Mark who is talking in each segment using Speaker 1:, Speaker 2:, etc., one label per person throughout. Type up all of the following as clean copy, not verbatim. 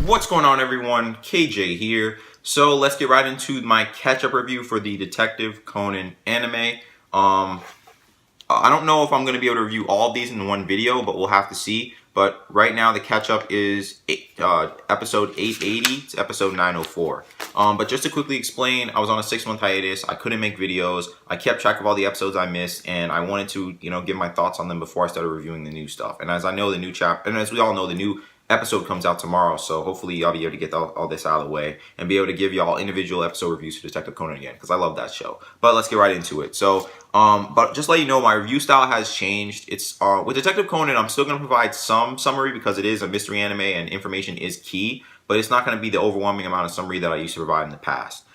Speaker 1: What's going on, everyone? KJ here. So let's get right into my catch-up review for the Detective Conan anime. I don't know if I'm going to be able to review all of these in one video, but we'll have to see. But right now the catch-up is episode 880 to episode 904. But just to quickly explain, I was on a 6-month hiatus. I couldn't make videos. I kept track of all the episodes I missed, and I wanted to, give my thoughts on them before I started reviewing the new stuff. And as I know, the new chapter, and as we all know, the new episode comes out tomorrow, so hopefully I'll be able to get all this out of the way and be able to give y'all individual episode reviews for Detective Conan again, because I love that show. But let's get right into it. So, but just to let you know, my review style has changed. It's with Detective Conan, I'm still going to provide some summary because it is a mystery anime and information is key, but it's not going to be the overwhelming amount of summary that I used to provide in the past.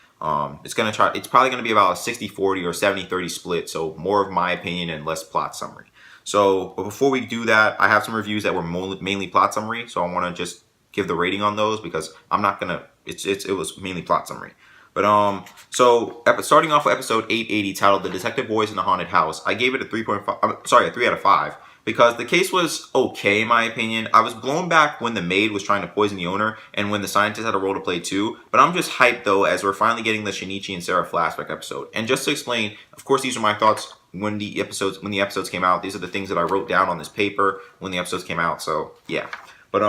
Speaker 1: It's probably going to be about a 60-40 or 70-30 split, so more of my opinion and less plot summary. So, but before we do that, I have some reviews that were mainly plot summary, so I want to just give the rating on those because I'm not gonna. It was mainly plot summary. But starting off with episode 880, titled "The Detective Boys in the Haunted House," I gave it a 3.5. A 3 out of 5 because the case was okay in my opinion. I was blown back when the maid was trying to poison the owner and when the scientist had a role to play too. But I'm just hyped though as we're finally getting the Shinichi and Sarah flashback episode. And just to explain, of course, these are my thoughts. When the episodes came out, these are the things that I wrote down on this paper when the episodes came out. So yeah, but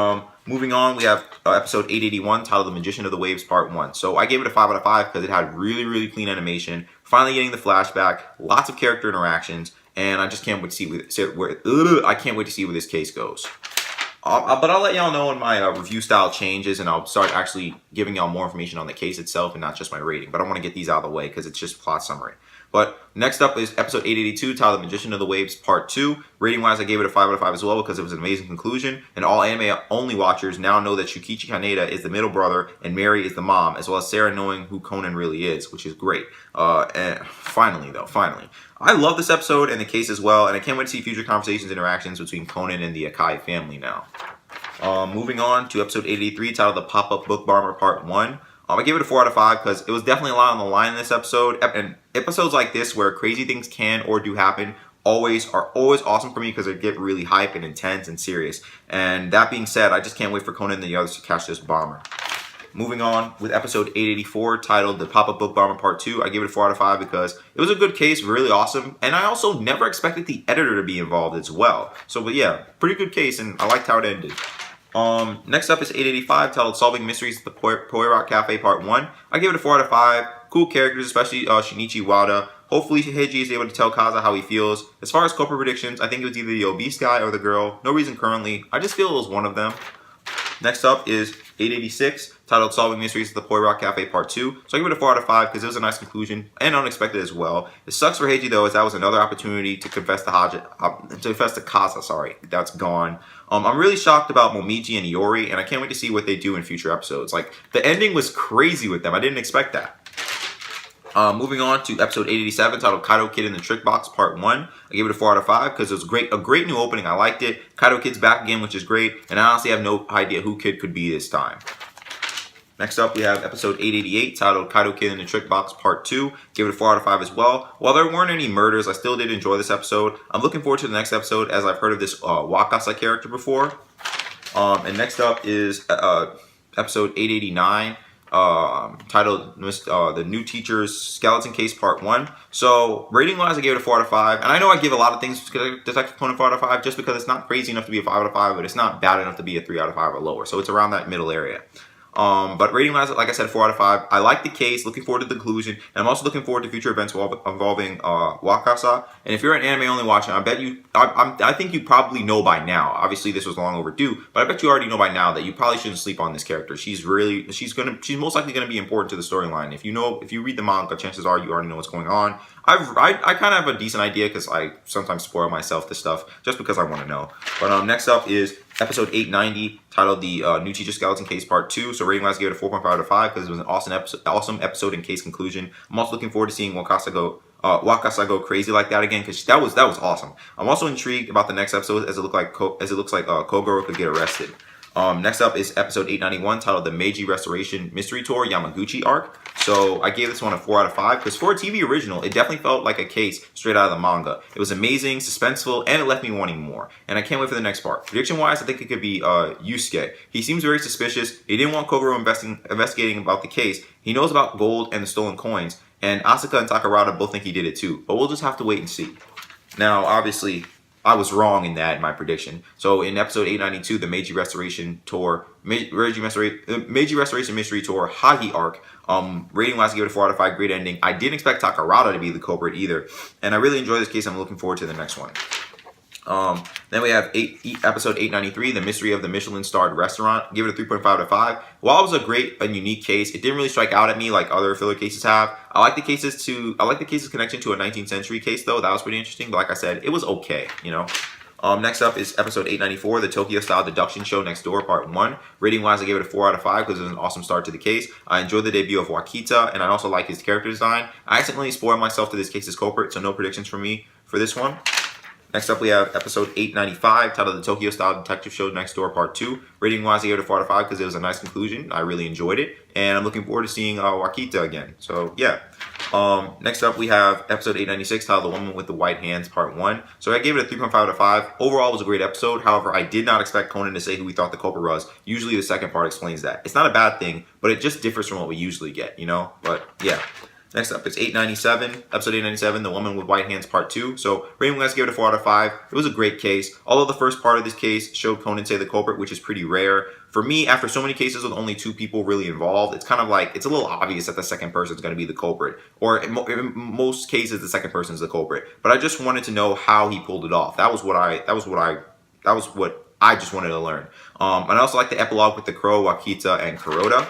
Speaker 1: moving on, we have episode 881 titled "The Magician of the Waves Part 1." So I gave it a 5 out of 5 because it had really clean animation. Finally getting the flashback, lots of character interactions, and I just can't wait to see where this case goes. But I'll let y'all know when my review style changes, and I'll start actually giving y'all more information on the case itself and not just my rating. But I want to get these out of the way because it's just plot summary. But next up is episode 882, titled "The Magician of the Waves Part 2. Rating-wise, I gave it a 5 out of 5 as well because it was an amazing conclusion. And all anime-only watchers now know that Shukichi Kaneda is the middle brother and Mary is the mom, as well as Sarah knowing who Conan really is, which is great. And finally. I love this episode and the case as well, and I can't wait to see future conversations and interactions between Conan and the Akai family now. Moving on to episode 883, titled "The Pop-Up Book Bomber Part 1. I gave it a 4 out of 5 because it was definitely a lot on the line in this episode. And episodes like this where crazy things can or do happen are always awesome for me because they get really hype and intense and serious. And that being said, I just can't wait for Conan and the others to catch this bomber. Moving on with episode 884, titled "The Pop-Up Book Bomber Part 2. I gave it a 4 out of 5 because it was a good case, really awesome. And I also never expected the editor to be involved as well. So, but yeah, pretty good case, and I liked how it ended. Next up is 885, titled "Solving Mysteries at the Poirot Cafe Part 1. I gave it a 4 out of 5. Cool characters, especially Shinichi Wada. Hopefully Heiji is able to tell Kaza how he feels. As far as culprit predictions, I think it was either the obese guy or the girl. No reason currently. I just feel it was one of them. Next up is 886, titled "Solving Mysteries at the Poirot Cafe Part 2. So I give it a 4 out of 5 because it was a nice conclusion and unexpected as well. It sucks for Heiji though, as that was another opportunity to confess to Kaza. Sorry, that's gone. I'm really shocked about Momiji and Iori, and I can't wait to see what they do in future episodes. Like, the ending was crazy with them. I didn't expect that. Moving on to episode 887, titled "Kaido Kid in the Trick Box Part 1. I gave it a 4 out of 5 because it was a great new opening. I liked it. Kaido Kid's back again, which is great, and I honestly have no idea who Kid could be this time. Next up, we have episode 888, titled "Kaido Kid in the Trick Box Part 2. Give it a 4 out of 5 as well. While there weren't any murders, I still did enjoy this episode. I'm looking forward to the next episode as I've heard of this Wakasa character before. And next up is episode 889, titled "The New Teacher's Skeleton Case Part 1. So, rating-wise, I gave it a 4 out of 5. And I know I give a lot of things to Detective Conan 4 out of 5 just because it's not crazy enough to be a 5 out of 5, but it's not bad enough to be a 3 out of 5 or lower. So it's around that middle area. But rating-wise, like I said, 4 out of 5. I like the case, looking forward to the conclusion, and I'm also looking forward to future events involving Wakasa. And if you're an anime-only watcher, I think you probably know by now. Obviously, this was long overdue, but I bet you already know by now that you probably shouldn't sleep on this character. She's most likely gonna be important to the storyline. If you read the manga, chances are you already know what's going on. I kind of have a decent idea because I sometimes spoil myself to stuff just because I want to know. But next up is episode 890, titled "The New Teacher Skeleton Case Part 2. So rating-wise, I gave it a 4.5 out of 5 because it was an awesome episode and case conclusion. I'm also looking forward to seeing Wakasa go crazy like that again because that was awesome. I'm also intrigued about the next episode as it looks like Kogoro could get arrested. Next up is episode 891, titled The Meiji Restoration Mystery Tour Yamaguchi Arc. So I gave this one a 4 out of 5 because for a TV original, it definitely felt like a case straight out of the manga. It was amazing, suspenseful, and it left me wanting more. And I can't wait for the next part. Prediction-wise, I think it could be Yusuke. He seems very suspicious. He didn't want Kogoro investigating about the case. He knows about gold and the stolen coins. And Asuka and Takarada both think he did it too. But we'll just have to wait and see. Now, obviously, I was wrong in my prediction. So in episode 892, the Meiji Restoration Tour, Meiji Restoration Mystery Tour Hagi Arc, rating wise, I give it a 4 out of 5, great ending. I didn't expect Takarada to be the culprit either. And I really enjoy this case. I'm looking forward to the next one. Then we have episode 893, The Mystery of the Michelin-Starred Restaurant. Give it a 3.5 out of 5. While it was a great and unique case, it didn't really strike out at me like other filler cases have. I like the case's connection to a 19th century case though. That was pretty interesting. But like I said, it was okay, you know. Next up is episode 894, The Tokyo-Style Deduction Show Next Door, Part 1. Rating-wise, I gave it a 4 out of 5 because it was an awesome start to the case. I enjoyed the debut of Wakita, and I also like his character design. I accidentally spoiled myself to this case's culprit, so no predictions from me for this one. Next up, we have episode 895, titled The Tokyo-Style Detective Show Next Door, Part 2. Rating-wise, I gave it a 4 out of 5 because it was a nice conclusion. I really enjoyed it, and I'm looking forward to seeing Wakita again. So, yeah. Next up, we have episode 896, titled The Woman with the White Hands, Part 1. So I gave it a 3.5 out of 5. Overall, it was a great episode. However, I did not expect Conan to say who he thought the culprit was. Usually, the second part explains that. It's not a bad thing, but it just differs from what we usually get, you know? But, yeah. Next up, it's episode 897, The Woman with White Hands, Part 2. So, rating-wise, give it a 4 out of 5. It was a great case. Although the first part of this case showed Conan say the culprit, which is pretty rare. For me, after so many cases with only 2 people really involved, it's kind of like, it's a little obvious that the second person is going to be the culprit. Or in most cases, the second person is the culprit. But I just wanted to know how he pulled it off. That was what I just wanted to learn. And I also like the epilogue with the Crow, Wakita, and Kuroda.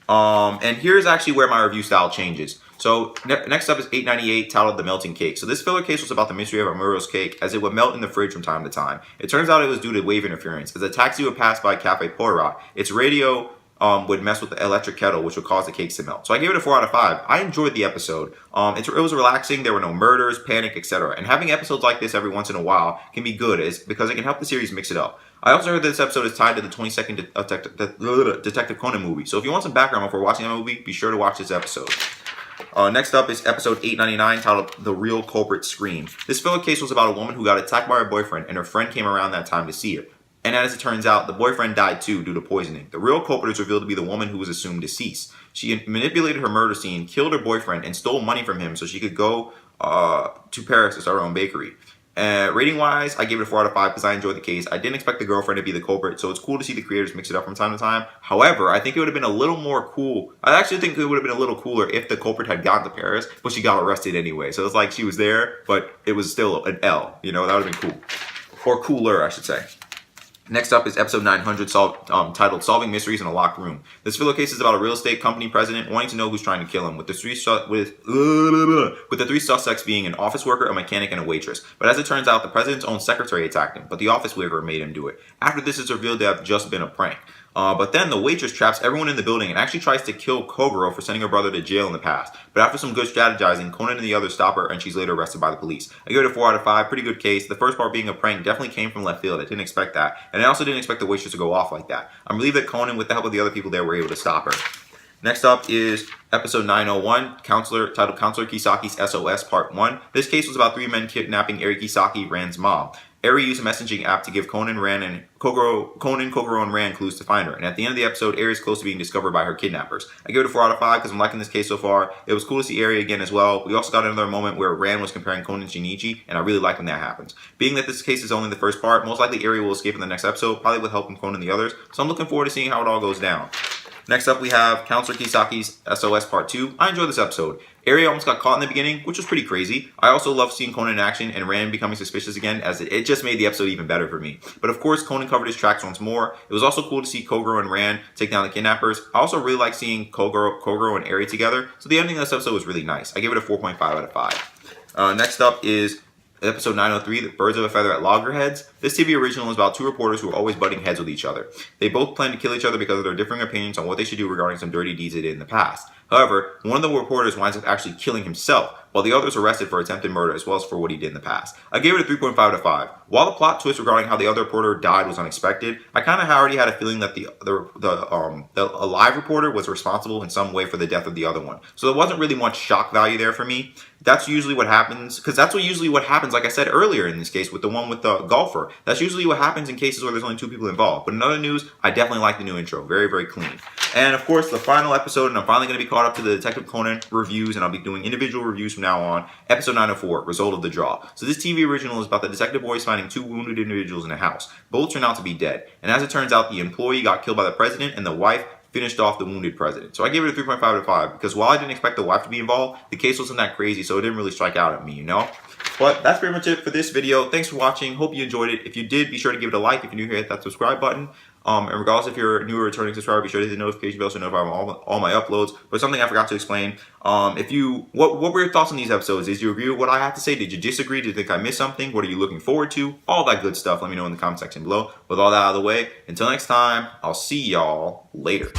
Speaker 1: And here's actually where my review style changes. So next up is 898, titled The Melting Cake. So this filler case was about the mystery of Amuro's cake, as it would melt in the fridge from time to time. It turns out it was due to wave interference. As a taxi would pass by Cafe Poirot, its radio would mess with the electric kettle, which would cause the cakes to melt. So I gave it a 4 out of 5. I enjoyed the episode. It was relaxing. There were no murders, panic, etc. And having episodes like this every once in a while can be good, because it can help the series mix it up. I also heard that this episode is tied to the 22nd Detective Conan movie. So if you want some background before watching that movie, be sure to watch this episode. Next up is episode 899, titled The Real Culprit Scream. This filler case was about a woman who got attacked by her boyfriend, and her friend came around that time to see her. And as it turns out, the boyfriend died too due to poisoning. The real culprit is revealed to be the woman who was assumed deceased. She manipulated her murder scene, killed her boyfriend, and stole money from him so she could go to Paris to start her own bakery. Rating-wise, I gave it a 4 out of 5 because I enjoyed the case. I didn't expect the girlfriend to be the culprit, so it's cool to see the creators mix it up from time to time. However, I think it would have been a little more cool. I actually think it would have been a little cooler if the culprit had gotten to Paris, but she got arrested anyway. So it's like she was there, but it was still an L. You know, that would have been cool. Or cooler, I should say. Next up is episode 900, titled Solving Mysteries in a Locked Room. This filler case is about a real estate company president wanting to know who's trying to kill him, with the 3 suspects being an office worker, a mechanic, and a waitress. But as it turns out, the president's own secretary attacked him, but the office worker made him do it. After this, it's revealed to have just been a prank. But then the waitress traps everyone in the building and actually tries to kill Kogoro for sending her brother to jail in the past. But after some good strategizing, Conan and the others stop her, and she's later arrested by the police. I give it a 4 out of 5. Pretty good case. The first part being a prank definitely came from left field. I didn't expect that. And I also didn't expect the waitress to go off like that. I'm relieved that Conan, with the help of the other people there, were able to stop her. Next up is episode 901, titled Counselor Kisaki's SOS, Part 1. This case was about 3 men kidnapping Eri Kisaki, Ran's mom. Eri used a messaging app to give Conan, Kogoro, and Ran clues to find her. And at the end of the episode, Eri is close to being discovered by her kidnappers. I give it a 4 out of 5 because I'm liking this case so far. It was cool to see Eri again as well. We also got another moment where Ran was comparing Conan to Shinichi, and I really like when that happens. Being that this case is only the first part, most likely Eri will escape in the next episode, probably with help from Conan and the others. So I'm looking forward to seeing how it all goes down. Next up, we have Counselor Kisaki's SOS Part 2. I enjoyed this episode. Eri almost got caught in the beginning, which was pretty crazy. I also loved seeing Conan in action and Ran becoming suspicious again, as it just made the episode even better for me. But of course, Conan covered his tracks once more. It was also cool to see Kogoro and Ran take down the kidnappers. I also really like seeing Kogoro and Eri together, so the ending of this episode was really nice. I give it a 4.5 out of 5. Next up is episode 903, The Birds of a Feather at Loggerheads. This TV original is about 2 reporters who are always butting heads with each other. They both plan to kill each other because of their differing opinions on what they should do regarding some dirty deeds they did in the past. However, one of the reporters winds up actually killing himself, while the other was arrested for attempted murder as well as for what he did in the past. I gave it a 3.5 out of 5. While the plot twist regarding how the other reporter died was unexpected, I kind of already had a feeling that the alive reporter was responsible in some way for the death of the other one. So there wasn't really much shock value there for me. That's usually what happens, because that's usually what happens, like I said earlier in this case with the one with the golfer. That's usually what happens in cases where there's only 2 people involved. But in other news, I definitely like the new intro. Very, very clean. And of course, the final episode, and I'm finally going to be caught up to the Detective Conan reviews, and I'll be doing individual reviews from now on. Episode 904, Result of the Draw. So this TV original is about the detective boys finding 2 wounded individuals in a house. Both turn out to be dead. And as it turns out, the employee got killed by the president, and the wife finished off the wounded president. So I gave it a 3.5 out of 5 because while I didn't expect the wife to be involved, the case wasn't that crazy, so it didn't really strike out at me, you know? But that's pretty much it for this video. Thanks for watching. Hope you enjoyed it. If you did, be sure to give it a like. If you're new here, hit that subscribe button. And regardless if you're a new or returning subscriber, be sure to hit the notification bell so you know all my uploads. But something I forgot to explain. What were your thoughts on these episodes? Did you agree with what I have to say? Did you disagree? Did you think I missed something? What are you looking forward to? All that good stuff. Let me know in the comment section below. With all that out of the way, until next time, I'll see y'all later.